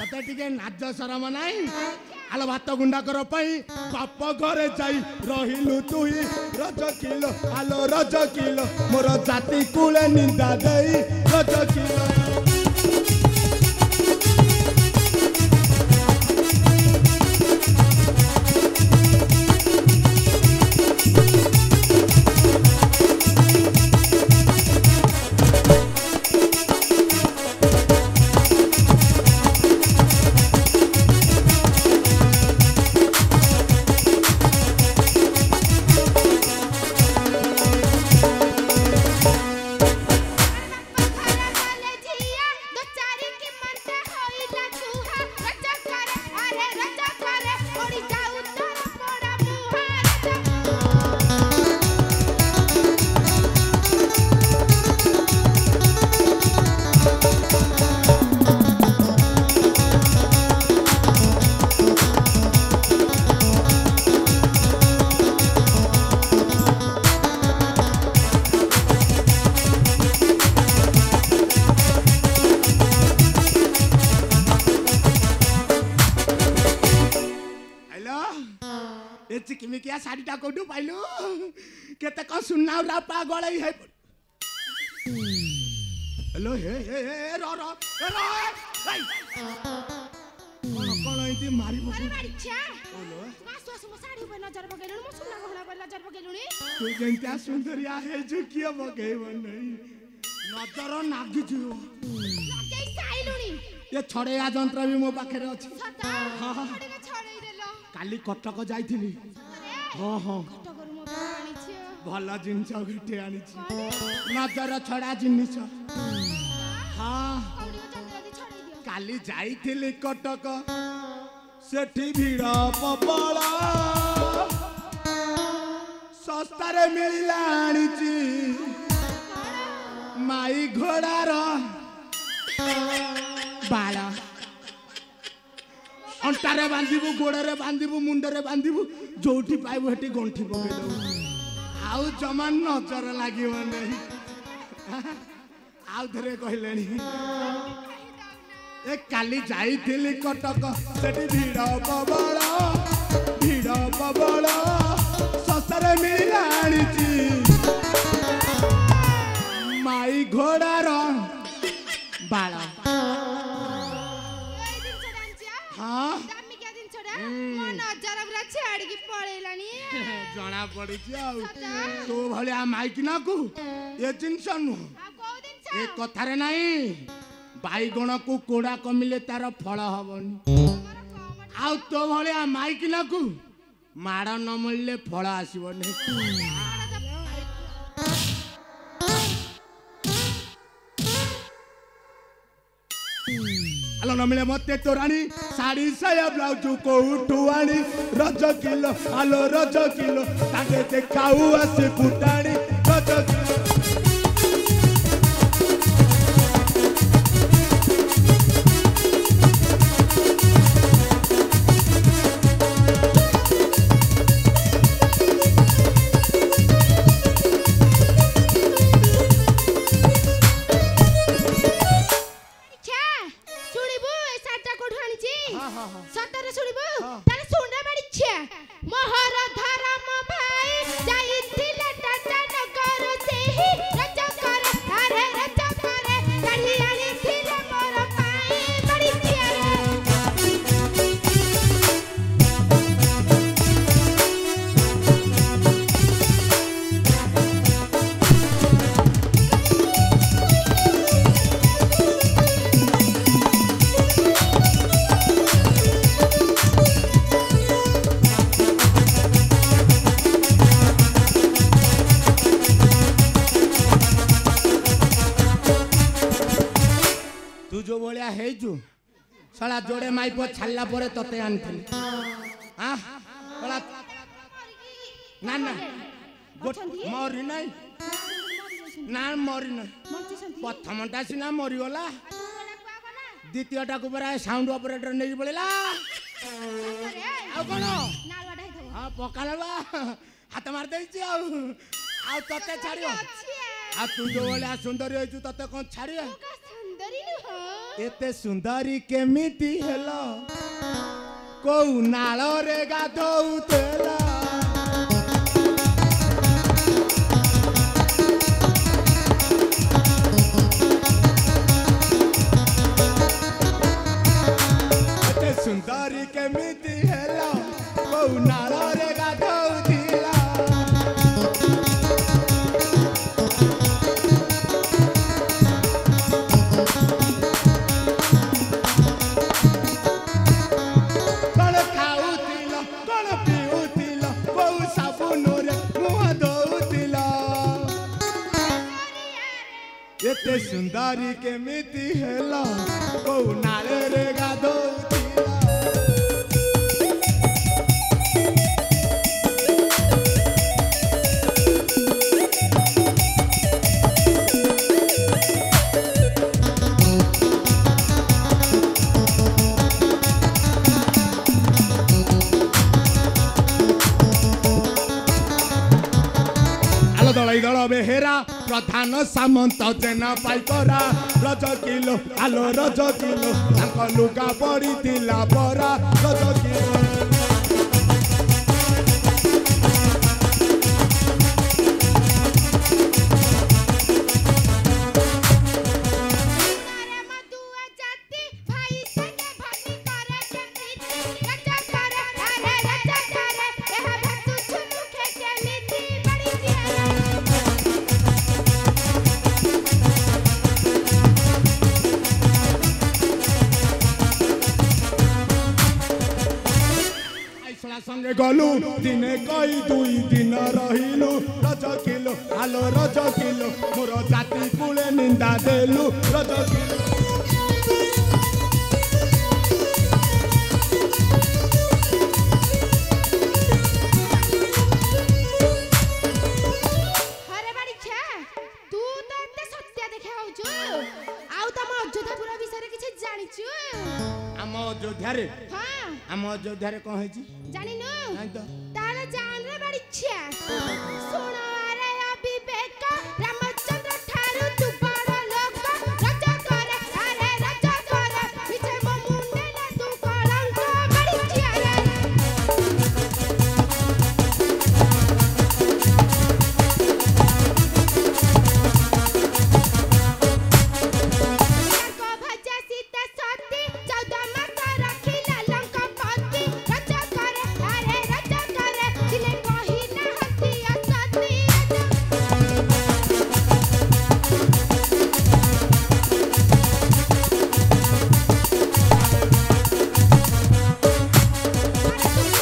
तते टिके नाच शरम नाई आलो भात गुंडा कर पई बाप घरे जाई रहिलु तुई रज किलो आलो रज किलो मोर जाति कुले निंदा देई रज किलो चिकमिकिया साड़ीटा कोठू पाइलु केते को सुन्ना रा पागल है हेलो हे रो कोन इति मारी मु मारिछा बोलो वास मो साड़ी पे नजर पकेलु मो सुन्ना गहना पे नजर पकेलुनी तू जेंता सुंदरिया है जो किया पकेइब नहीं नजर नागी जियो लगे साइलुनी ये छड़ेया जंत्र भी मो पाखे अछि सता छड़े छड़े देलो काली कटक जाइथिली हां हां कटक रु मो आनिछि भला जिंस गटे आनिछि नजर छड़ा जिनिस हां काली जाइथिली कटक सेठी भीड़ प्रबल सस्तारे मिलला आनिछि माई घोड़ार बाला अंटारे बांधिबु गोड़े बांधिबु मुंडरे बांधिबु जोठी पाइबु हेटी गंठी पके दउ आउ जमान नजर लागिबो नहीं आउ धरे कहलेनी ए काली जाइथिली कटक सेठी भीड़ प्रबल ससरे मिलाणीची माई घोड़ार बाला हाँ जना पड़ी तो भाया माइकिना को ये जिनस नुह ए कथारे नहीं बैगण को कोड़ा कमिले तार फल हबनी आउ तो भाया माइकिना को माड़ न मिलले फल आसबनी आलो न मिले मते तोरानी साड़ी साया ब्लाउज को उठुआनी रज किलो आलो रज किलो ताके देखाऊ आसे फुटानी रज किलो साला जोड़े माइप छाला परे तते आनथिल हां बड़ा ना ना मरी नहीं ना मरी ना प्रथमटा सिना मरी गला द्वितीयटा को परा साउंड ऑपरेटर नहीं पड़ेला आ कोन हां पकालबा हाथ मार देछि आ तते छाड़ियो आ तू जो बोले सुंदरी होइछु तते कोन छाड़ियो सुंदरी न हो एते सुंदरी केमिति हेलो को नाल रे गाधौतेला एते सुंदरी केमिति हेलो को नाल रे गाधौतिला एते सुंदरी केमिति हेला को नाले रे गाधौतिला दलाई दल बेहेरा प्रधान सामंत जेना पाइकरा रज किलो आलो रज किलो तांको लुगा पड़ी दिला बरा रज किलो संगे गलु दिने कई दुई दिन रहिलु रज किलो आलो रज किलो मोर जाति कुले निंदा देलु रज किलो अरे बाड़ी छे तू तो एते सत्य देखा होजु आउ तम अयोध्यापुर विषय किछ जानिछु हम अयोध्या रे हां हम अयोध्या रे कोन हेची जानि न नहीं तो ताले जान रे बाड़ी छे सुनो अरे अविवेक रामचंद्र ठारू तू बड़ लोक रज करे अरे रज करे पीछे मो मुंडे ले तू कलंक बाड़ी छे रे को भजा सीता सती 14 माता रखिला लंका पति रज करे अरे रज करे दिले कहिना हतिया सती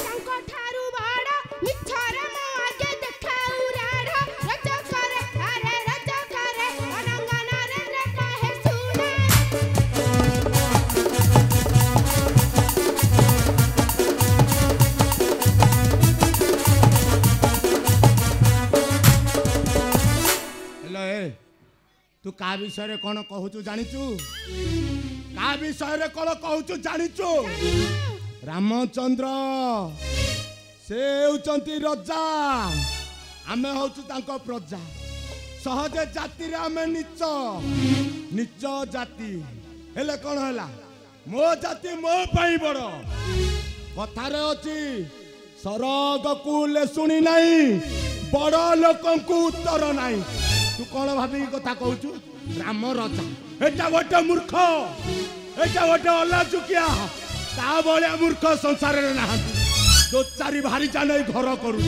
लंका ठारू बड़ मिछरे मो आगे देखाउ राढ़ रज करे अरे रज करे अनंगना रे कहे सुना हेलो ए तू का विषय कौन कहूचु जानिचु का विषय कौन कहूचु जानिचु रामचंद्र से होचंती रजा आमे होचु तांको प्रजा सहज जाति रे आमे नीच नीच जाति हेले कौन हैला मो जाति मो पाई बड़ कथारे अछि सरग कुले सुनी नाही बड़ लोकंकु उत्तर नाही तू कौन भाभी कथा कहूचु राम रजा एटा गोटे मूर्ख एटा गोटे अलाचुकिया ता भलिया मूर्ख संसार रे नाहंती जो चारि भारी जाने घर करू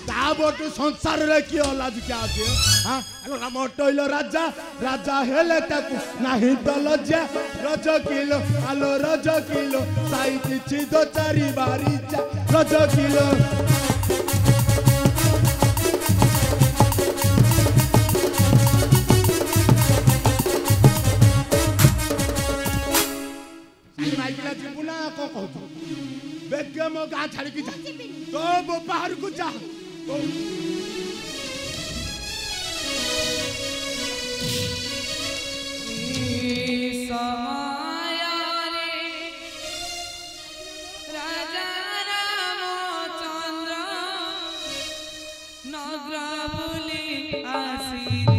ता बटु संसार रे की अलाचुकिया अछि हां राम टइल राजा राजा हेले ताकू नाही त लज्जा रज किलो आलो रज किलो साई किछि दो चारि भारी जा रज किलो जीवना को कहू बेगे मो गाँ छाड़ी की जा तो बाहर को जा राजा रामचंद्र नगर बुली आसी